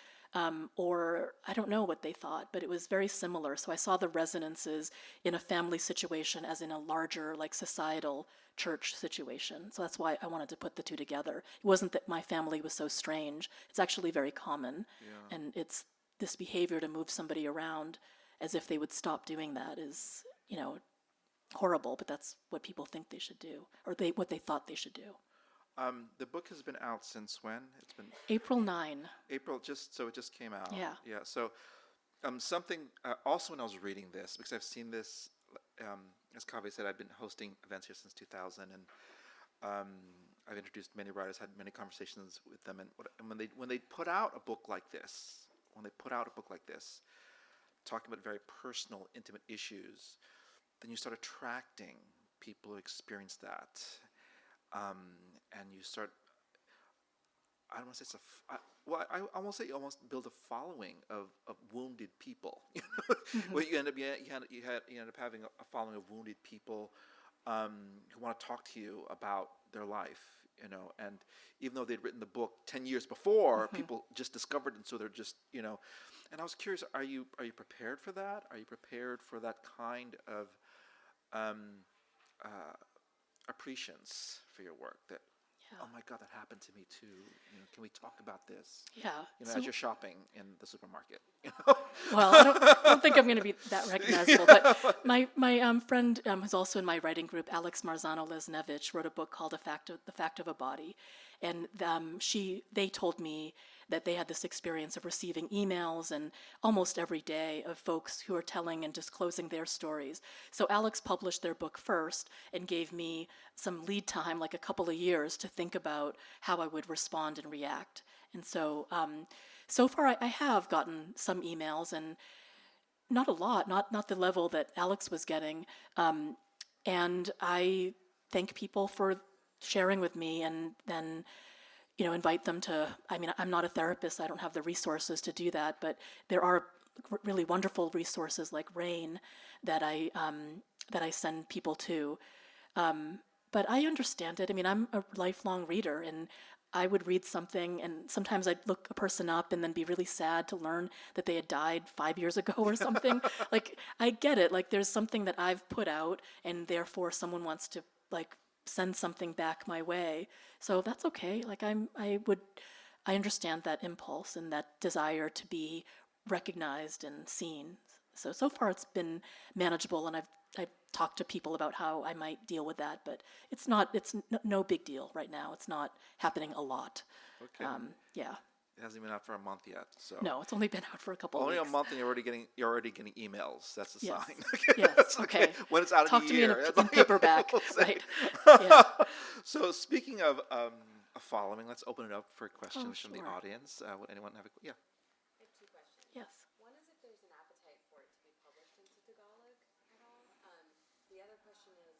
[SPEAKER 3] or I don't know what they thought, but it was very similar. So I saw the resonances in a family situation as in a larger, like societal church situation. So that's why I wanted to put the two together. It wasn't that my family was so strange. It's actually very common, and it's this behavior to move somebody around as if they would stop doing that is, you know, horrible, but that's what people think they should do, or what they thought they should do.
[SPEAKER 4] The book has been out since when? It's been
[SPEAKER 3] April 9.
[SPEAKER 4] April, so it just came out.
[SPEAKER 3] Yeah.
[SPEAKER 4] Yeah. So something, also when I was reading this, because I've seen this, as Kaveh said, I've been hosting events here since 2000, and I've introduced many writers, had many conversations with them, and when they put out a book like this, talking about very personal, intimate issues, then you start attracting people who experience that, and you start. I don't want to say I won't say you almost build a following of wounded people. Well, you end up having a following of wounded people who want to talk to you about their life. And even though they'd written the book 10 years before, people just discovered it, and so they're just, And I was curious, are you prepared for that? Are you prepared for that kind of appreciation for your work? That, oh my God, that happened to me too. Can we talk about this?
[SPEAKER 3] Yeah.
[SPEAKER 4] As you're shopping in the supermarket.
[SPEAKER 3] Well, I don't think I'm going to be that recognizable. But my friend who's also in my writing group, Alex Marzano-Lesnevich, wrote a book called The Fact of a Body. And they told me that they had this experience of receiving emails and almost every day of folks who are telling and disclosing their stories. So Alex published their book first and gave me some lead time, like a couple of years, to think about how I would respond and react. And so so far I have gotten some emails, and not a lot, not the level that Alex was getting. And I thank people for sharing with me, and then invite them to, I'm not a therapist, I don't have the resources to do that, but there are really wonderful resources like RAIN that I send people to. But I understand it. I'm a lifelong reader, and I would read something, and sometimes I'd look a person up and then be really sad to learn that they had died 5 years ago or something. Like, I get it. Like, there's something that I've put out, and therefore someone wants to, send something back my way. So that's okay. Like, I understand that impulse and that desire to be recognized and seen. So far it's been manageable, and I've talked to people about how I might deal with that, but it's no big deal right now. It's not happening a lot.
[SPEAKER 4] Okay.
[SPEAKER 3] Yeah.
[SPEAKER 4] It hasn't been out for a month yet, so.
[SPEAKER 3] No, it's only been out for a couple of
[SPEAKER 4] weeks.
[SPEAKER 3] Only
[SPEAKER 4] a month, and you're already getting emails. That's a sign.
[SPEAKER 3] Yes. Okay.
[SPEAKER 4] When it's out
[SPEAKER 3] Talk
[SPEAKER 4] of the
[SPEAKER 3] to
[SPEAKER 4] year.
[SPEAKER 3] me in paperback, right?
[SPEAKER 4] Yeah. So speaking of a following, let's open it up for questions from the audience. Would anyone have
[SPEAKER 5] I have two questions.
[SPEAKER 3] Yes.
[SPEAKER 5] One is if there's an appetite for it to be published into Tagalog at all. The other question is,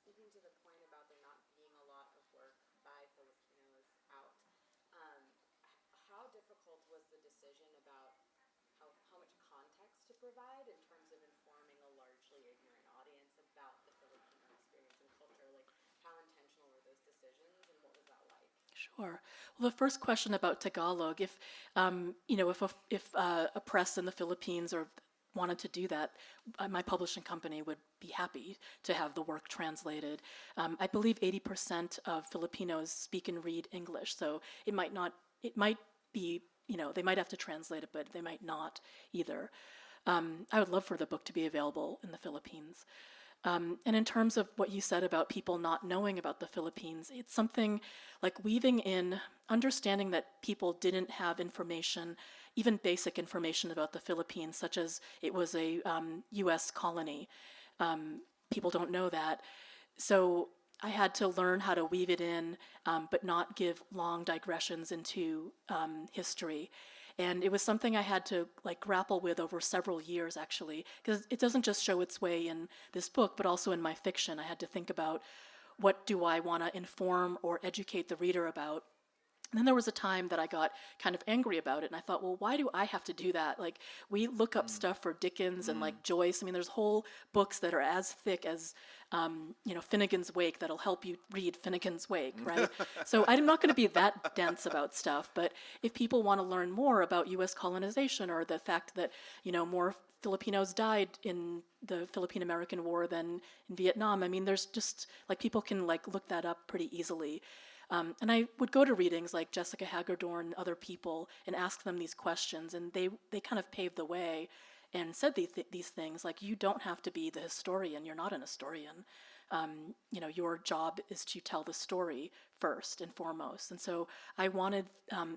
[SPEAKER 5] speaking to the point about there not being a lot of work by Filipinos out, how difficult was the decision about how much context to provide in terms of informing a largely ignorant audience about the Filipino experience and culture? Like, how intentional were those decisions, and what was that like?
[SPEAKER 3] Sure. Well, the first question about Tagalog, if if a press in the Philippines or wanted to do that, my publishing company would be happy to have the work translated. I believe 80% of Filipinos speak and read English, so it might not. It might be, they might have to translate it, but they might not either. I would love for the book to be available in the Philippines. And in terms of what you said about people not knowing about the Philippines, it's something like weaving in, understanding that people didn't have information, even basic information about the Philippines, such as it was a U.S. colony. People don't know that. So I had to learn how to weave it in, but not give long digressions into history. And it was something I had to grapple with over several years, actually, because it doesn't just show its way in this book, but also in my fiction. I had to think about, what do I want to inform or educate the reader about? And then there was a time that I got kind of angry about it, and I thought, well, why do I have to do that? We look up stuff for Dickens and Joyce. I mean, there's whole books that are as thick as, Finnegan's Wake that'll help you read Finnegan's Wake, right? So I'm not going to be that dense about stuff, but if people want to learn more about U.S. colonization or the fact that, more Filipinos died in the Philippine-American War than in Vietnam, I mean, there's just, people can, look that up pretty easily. And I would go to readings like Jessica Hagedorn and other people and ask them these questions, and they kind of paved the way and said these things, like, you don't have to be the historian. You're not an historian. Your job is to tell the story first and foremost. And so I wanted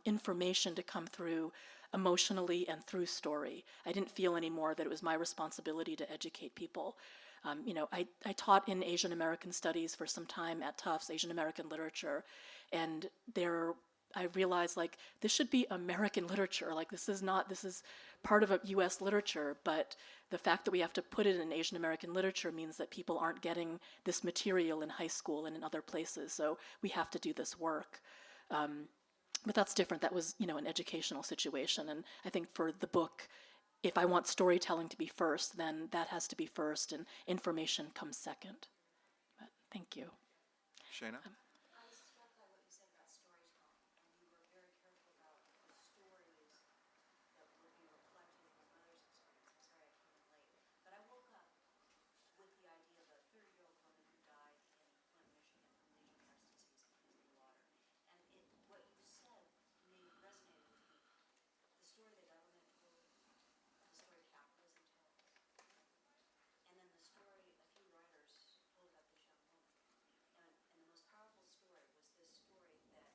[SPEAKER 3] information to come through emotionally and through story. I didn't feel anymore that it was my responsibility to educate people. I taught in Asian American studies for some time at Tufts, Asian American literature, and I realized this should be American literature. This is part of a U.S. literature, but the fact that we have to put it in Asian American literature means that people aren't getting this material in high school and in other places. So we have to do this work. But that's different. That was, an educational situation. And I think for the book, if I want storytelling to be first, then that has to be first, and information comes second. But thank you.
[SPEAKER 4] Shayna?
[SPEAKER 5] I was struck by what you said about storytelling, and you were very careful about the stories that would be reflected in your mother's experience. I'm sorry I came in late, but I woke up with the idea of a 30-year-old woman who died in Flint, Michigan from Legion Heart's disease confusing water. And what you said resonated with me. The story the government told, the story capitalism tells, and then the story a few writers told about this young woman. And the most powerful story was this story that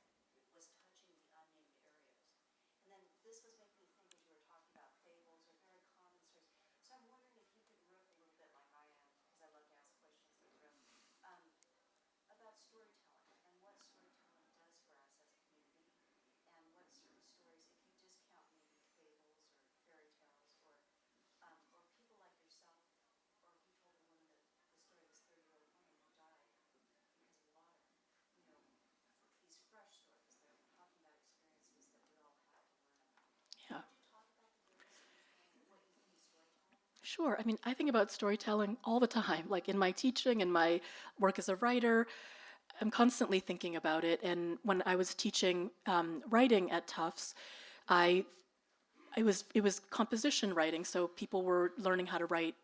[SPEAKER 5] was touching the unnamed areas. And then this was making me think, as you were talking about fables or very common stories. So I'm wondering if you could riff a little bit like I am, because I love to ask questions in the room, about storytelling and what storytelling does for us as a community, and what certain stories, if you discount maybe fables or fairy tales or people like yourself, or if you told a woman that the story of this 30-year-old woman who died because of water, these fresh stories that are talking about experiences that we all have to learn about.
[SPEAKER 3] Yeah.
[SPEAKER 5] Could you talk about the role of storytelling and what you think of storytelling?
[SPEAKER 3] Sure. I mean, I think about storytelling all the time, in my teaching and my work as a writer. I'm constantly thinking about it. And when I was teaching writing at Tufts, it was composition writing, so people were learning how to write,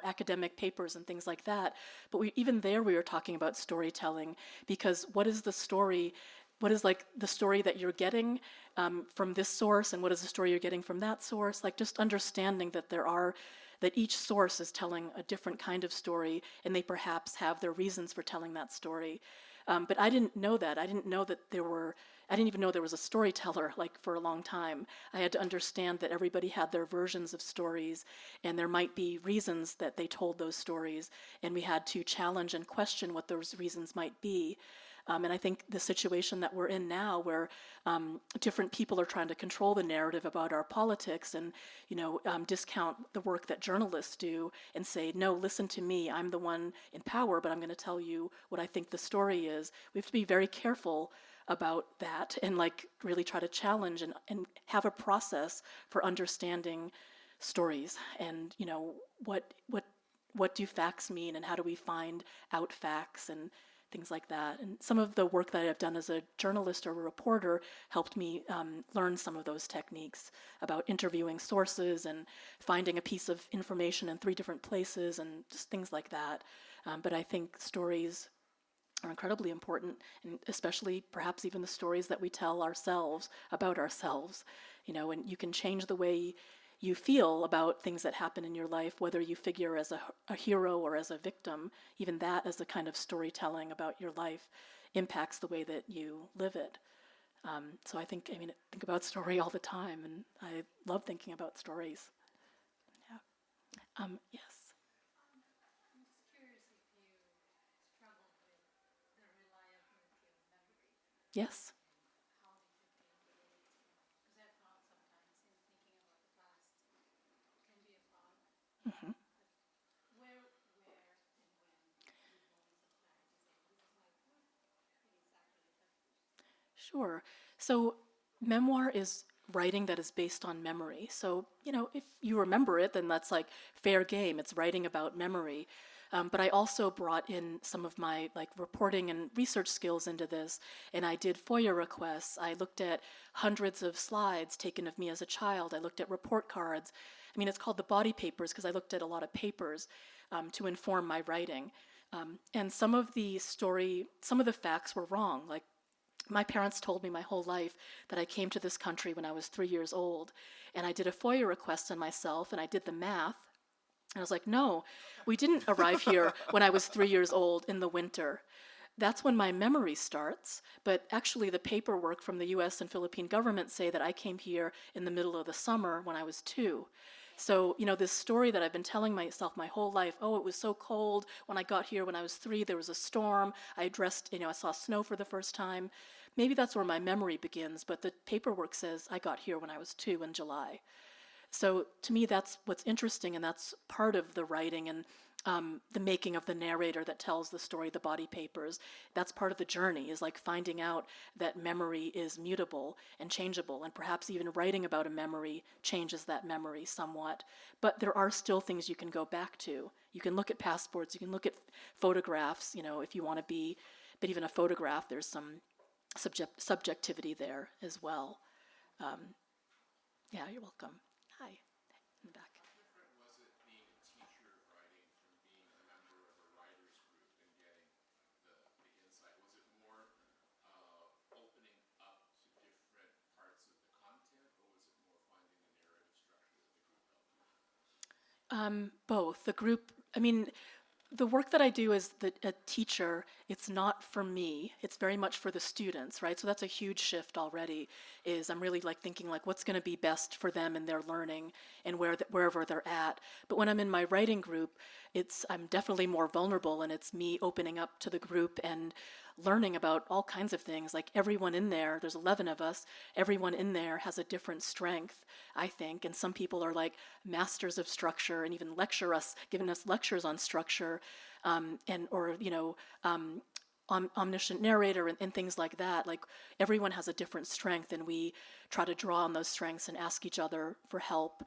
[SPEAKER 3] academic papers and things like that. But even there we were talking about storytelling, because what is the story? What is the story that you're getting from this source, and what is the story you're getting from that source? Just understanding that that each source is telling a different kind of story, and they perhaps have their reasons for telling that story. But I didn't know that. I didn't even know there was a storyteller for a long time. I had to understand that everybody had their versions of stories, and there might be reasons that they told those stories, and we had to challenge and question what those reasons might be. And I think the situation that we're in now, where different people are trying to control the narrative about our politics and, discount the work that journalists do and say, no, listen to me, I'm the one in power, but I'm going to tell you what I think the story is. We have to be very careful about that and really try to challenge and have a process for understanding stories and, what do facts mean, and how do we find out facts and things like that. And some of the work that I've done as a journalist or a reporter helped me learn some of those techniques about interviewing sources and finding a piece of information in 3 different places and just things like that. But I think stories are incredibly important, and especially perhaps even the stories that we tell ourselves about ourselves. And you can change the way you feel about things that happen in your life, whether you figure as a hero or as a victim. Even that as a kind of storytelling about your life impacts the way that you live it. So I think about story all the time, and I love thinking about stories. Yeah. Yes.
[SPEAKER 6] I'm just curious if you struggled with the reliability of memory.
[SPEAKER 3] Yes.
[SPEAKER 6] How did you think it is? Because I thought sometimes in thinking about the past can be a fog.
[SPEAKER 3] Mm-hmm.
[SPEAKER 6] Where and when did moments of clarity say, this is my truth, it is actually affected?
[SPEAKER 3] Sure. So memoir is writing that is based on memory. So, if you remember it, then that's like fair game. It's writing about memory. But I also brought in some of my reporting and research skills into this, and I did FOIA requests. I looked at hundreds of slides taken of me as a child. I looked at report cards. It's called the body papers because I looked at a lot of papers to inform my writing. And some of the facts were wrong. Like, my parents told me my whole life that I came to this country when I was 3 years old, and I did a FOIA request on myself, and I did the math, and I was like, no, we didn't arrive here when I was 3 years old in the winter. That's when my memory starts, but actually the paperwork from the US and Philippine government say that I came here in the middle of the summer when I was 2. So, this story that I've been telling myself my whole life, oh, it was so cold when I got here when I was 3, there was a storm, I saw snow for the first time. Maybe that's where my memory begins, but the paperwork says I got here when I was 2 in July. So to me, that's what's interesting, and that's part of the writing and the making of the narrator that tells the story, the body papers. That's part of the journey, is like finding out that memory is mutable and changeable, and perhaps even writing about a memory changes that memory somewhat. But there are still things you can go back to. You can look at passports, you can look at photographs, if you want to be, but even a photograph, there's some subjectivity there as well. Yeah, you're welcome. Hi, in the back.
[SPEAKER 7] How different was it being a teacher writing from being a member of a writers group and getting the insight? Was it more opening up to different parts of the content, or was it more finding the narrative structure that the group helped you?
[SPEAKER 3] Both. The work that I do as a teacher, it's not for me. It's very much for the students, right? So that's a huge shift already, is I'm really thinking what's going to be best for them in their learning and wherever they're at. But when I'm in my writing group, I'm definitely more vulnerable, and it's me opening up to the group and learning about all kinds of things. Like, everyone in there's 11 of us, everyone in there has a different strength, I think, and some people are masters of structure and even giving us lectures on structure, omniscient narrator and things like that. Everyone has a different strength, and we try to draw on those strengths and ask each other for help.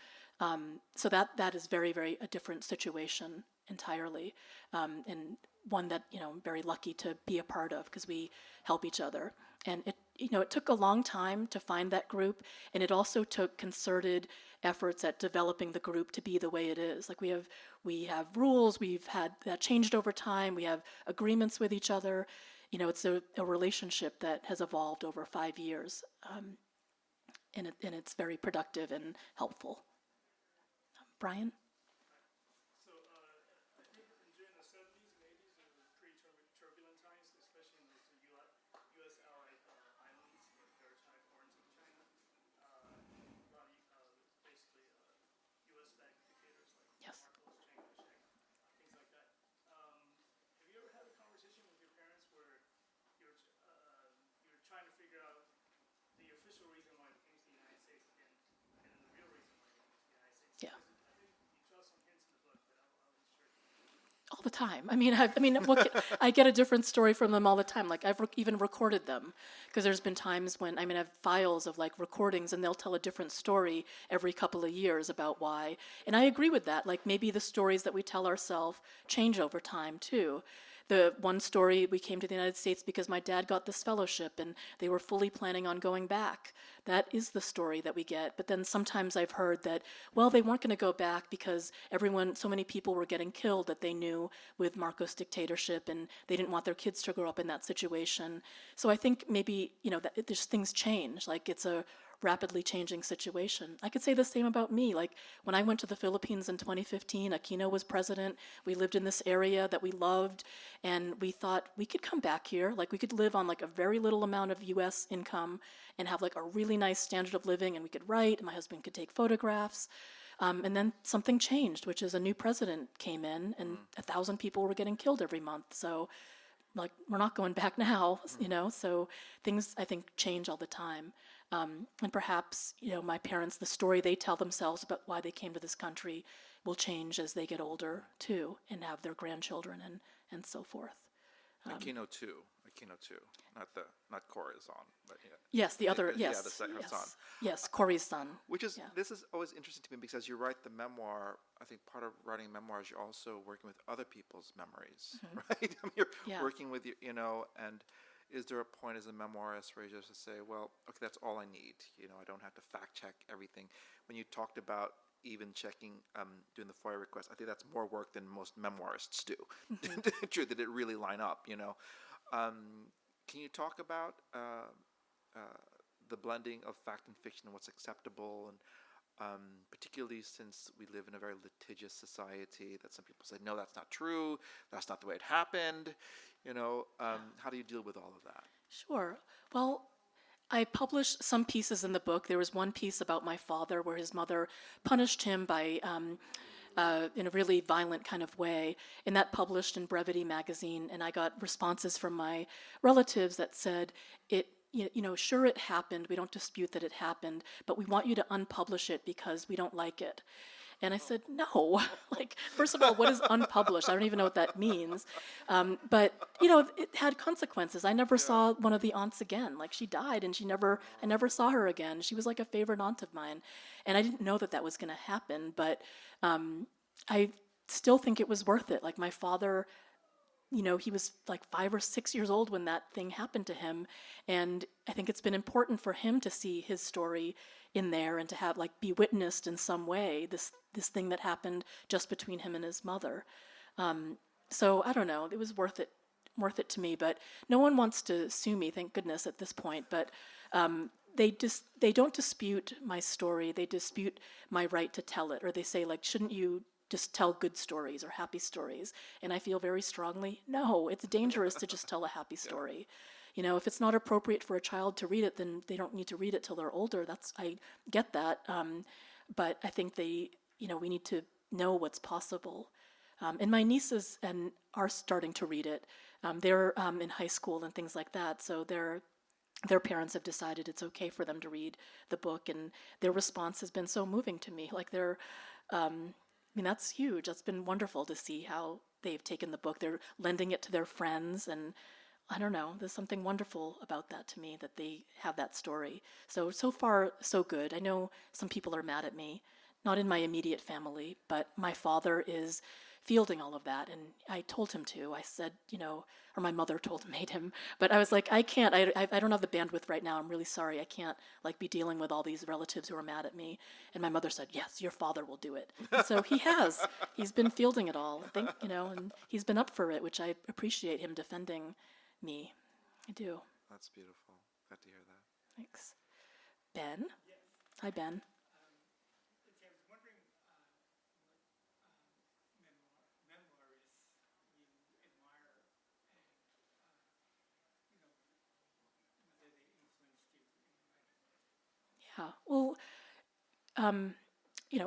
[SPEAKER 3] So that is very, very a different situation entirely, and one that I'm very lucky to be a part of, because we help each other. And it took a long time to find that group, and it also took concerted efforts at developing the group to be the way it is. We have rules, we've had that changed over time, we have agreements with each other. It's a relationship that has evolved over 5 years, and it's very productive and helpful. Brian?
[SPEAKER 8] So I think during the 70s and 80s, it was pretty turbulent times, especially in those U.S. allied islands that are tied foreign to China. A lot of basically U.S.-backed dictators like
[SPEAKER 3] Yes.
[SPEAKER 8] Marcos, Chiang Kai-shek, things like that. Have you ever had a conversation with your parents where you're trying to figure out the official reason why they came to the United States and the real reason why they came to the United States?
[SPEAKER 3] Yeah. All the time. I get a different story from them all the time. I've even recorded them, because there's been times when I have files of recordings, and they'll tell a different story every couple of years about why. And I agree with that. Maybe the stories that we tell ourselves change over time too. the one story, we came to the United States because my dad got this fellowship and they were fully planning on going back. That is the story that we get. But then sometimes I've heard that, well, they weren't going to go back because so many people were getting killed that they knew with Marcos' dictatorship, and they didn't want their kids to grow up in that situation. So I think maybe, that there's things change. Like, it's a rapidly changing situation. I could say the same about me. Like, when I went to the Philippines in 2015, Aquino was president. We lived in this area that we loved, and we thought we could come back here. Like, we could live on like a very little amount of US income and have like a really nice standard of living, and we could write, and my husband could take photographs. And then something changed, which is a new president came in, and 1,000 people were getting killed every month. So, like, we're not going back now, so things, I think, change all the time. And perhaps, my parents, the story they tell themselves about why they came to this country will change as they get older, too, and have their grandchildren and so forth.
[SPEAKER 4] Aquino too, not Corazon, but yeah.
[SPEAKER 3] Yes, the other, yes.
[SPEAKER 4] her
[SPEAKER 3] yes.
[SPEAKER 4] son.
[SPEAKER 3] Yes, Corey's son.
[SPEAKER 4] Which is,
[SPEAKER 3] Yeah.
[SPEAKER 4] this is always interesting to me because you write the memoir. I think part of writing memoirs, you're also working with other people's memories, right? I mean, you're
[SPEAKER 3] Yeah.
[SPEAKER 4] working with, and is there a point as a memoirist where you just say, well, okay, that's all I need. I don't have to fact check everything. When you talked about even checking, doing the FOIA request, I think that's more work than most memoirists do. True, that it really line up, Can you talk about the blending of fact and fiction and what's acceptable, and particularly since we live in a very litigious society that some people say, no, that's not true, that's not the way it happened, how do you deal with all of that?
[SPEAKER 3] Sure. Well, I published some pieces in the book. There was one piece about my father where his mother punished him by in a really violent kind of way, and that published in Brevity magazine, and I got responses from my relatives that said, sure, it happened, we don't dispute that it happened, but we want you to unpublish it because we don't like it. And I said, no, like, first of all, what is unpublished? I don't even know what that means. But, it had consequences. I never saw one of the aunts again. Like, she died, and I never saw her again. She was like a favorite aunt of mine. And I didn't know that was going to happen, but I still think it was worth it. Like, my father, he was like 5 or 6 years old when that thing happened to him. And I think it's been important for him to see his story in there and to have, like, be witnessed in some way, this thing that happened just between him and his mother. So I don't know, it was worth it to me, but no one wants to sue me, thank goodness, at this point. But they don't dispute my story, they dispute my right to tell it, or they say, like, shouldn't you just tell good stories or happy stories? And I feel very strongly, no, it's dangerous to just tell a happy story. If it's not appropriate for a child to read it, then they don't need to read it till they're older. I get that. But I think we need to know what's possible. And my nieces are starting to read it. They're in high school and things like that. So their parents have decided it's okay for them to read the book, and their response has been so moving to me. Like, that's huge. That's been wonderful to see how they've taken the book. They're lending it to their friends, and I don't know, there's something wonderful about that to me, that they have that story. So far, so good. I know some people are mad at me, not in my immediate family, but my father is fielding all of that, and I told him to. I said, or my mother made him, but I was like, I can't, I don't have the bandwidth right now, I'm really sorry, I can't, like, be dealing with all these relatives who are mad at me. And my mother said, yes, your father will do it. And so he's been fielding it all, I think, and he's been up for it, which I appreciate him defending me. I do.
[SPEAKER 4] That's beautiful. Glad to hear that.
[SPEAKER 3] Thanks. Ben? Yes. Hi, Ben.
[SPEAKER 8] I was wondering what memoirists you admire, and whether they influenced you in writing.
[SPEAKER 3] Yeah. Well,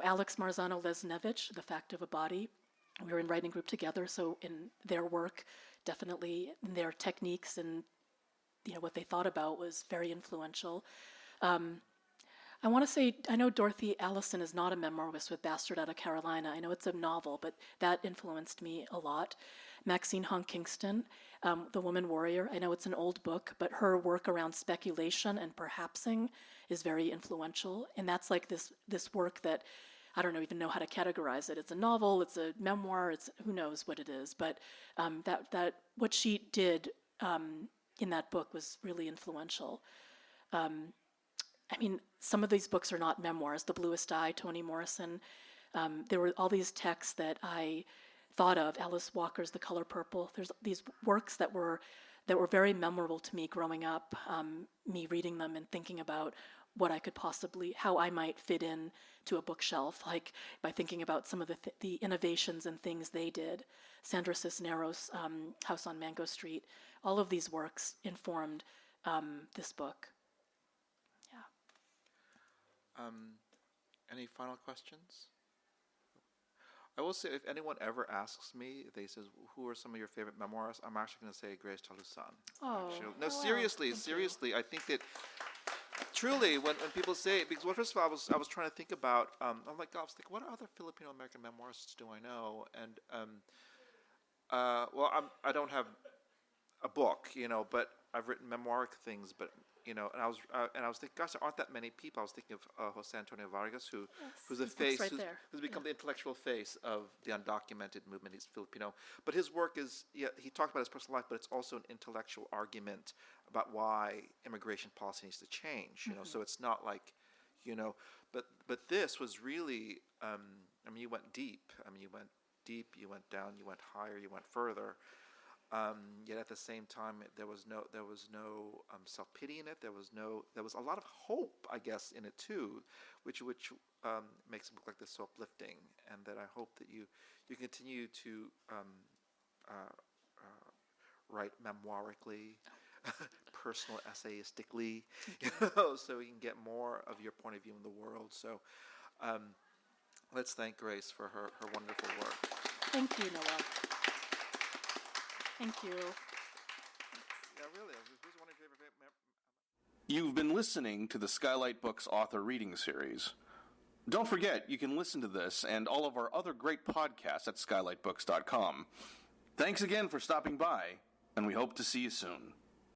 [SPEAKER 3] Alex Marzano-Lesnevich, The Fact of a Body, we were in writing group together, so in their work, definitely in their techniques and what they thought about was very influential. I want to say, I know Dorothy Allison is not a memoirist with Bastard Out of Carolina. I know it's a novel, but that influenced me a lot. Maxine Hong Kingston, The Woman Warrior, I know it's an old book, but her work around speculation and perhapsing is very influential. And that's like this work that I don't even know how to categorize it. It's a novel, it's a memoir, it's who knows what it is. But that what she did in that book was really influential. I mean, some of these books are not memoirs. The Bluest Eye, Toni Morrison. There were all these texts that I thought of. Alice Walker's The Color Purple. There's these works that were very memorable to me growing up. Me reading them and thinking about what I could possibly, how I might fit in to a bookshelf, like by thinking about some of the innovations and things they did. Sandra Cisneros' House on Mango Street. All of these works informed this book.
[SPEAKER 4] Any final questions? I will say, if anyone ever asks me, if they says, who are some of your favorite memoirs, I'm actually going to say Grace Talusan.
[SPEAKER 3] Oh,
[SPEAKER 4] actually. No,
[SPEAKER 3] wow.
[SPEAKER 4] seriously, I think that truly, when people say it, because first of all, I was trying to think about, I'm like, I was thinking, what other Filipino American memoirists do I know? And I don't have a book, but I've written memoiric things, but and I was thinking, gosh, there aren't that many people. I was thinking of Jose Antonio Vargas, who's the face, who's become the intellectual face of the undocumented movement. He's Filipino, but his work is, he talked about his personal life, but it's also an intellectual argument about why immigration policy needs to change. So it's not like, but this was really, you went deep. You went deep, you went down, you went higher, you went further. Yet at the same time, there was no self-pity in it. There was a lot of hope, I guess, in it too, which makes a book like this so uplifting. And that I hope that you continue to write memoirically, personal essayistically, so we can get more of your point of view in the world. So let's thank Grace for her wonderful work.
[SPEAKER 3] Thank you, Noel. Thank you.
[SPEAKER 4] Yeah, really. Who's one of your favorite?
[SPEAKER 1] You've been listening to the Skylight Books author reading series. Don't forget, you can listen to this and all of our other great podcasts at skylightbooks.com. Thanks again for stopping by, and we hope to see you soon.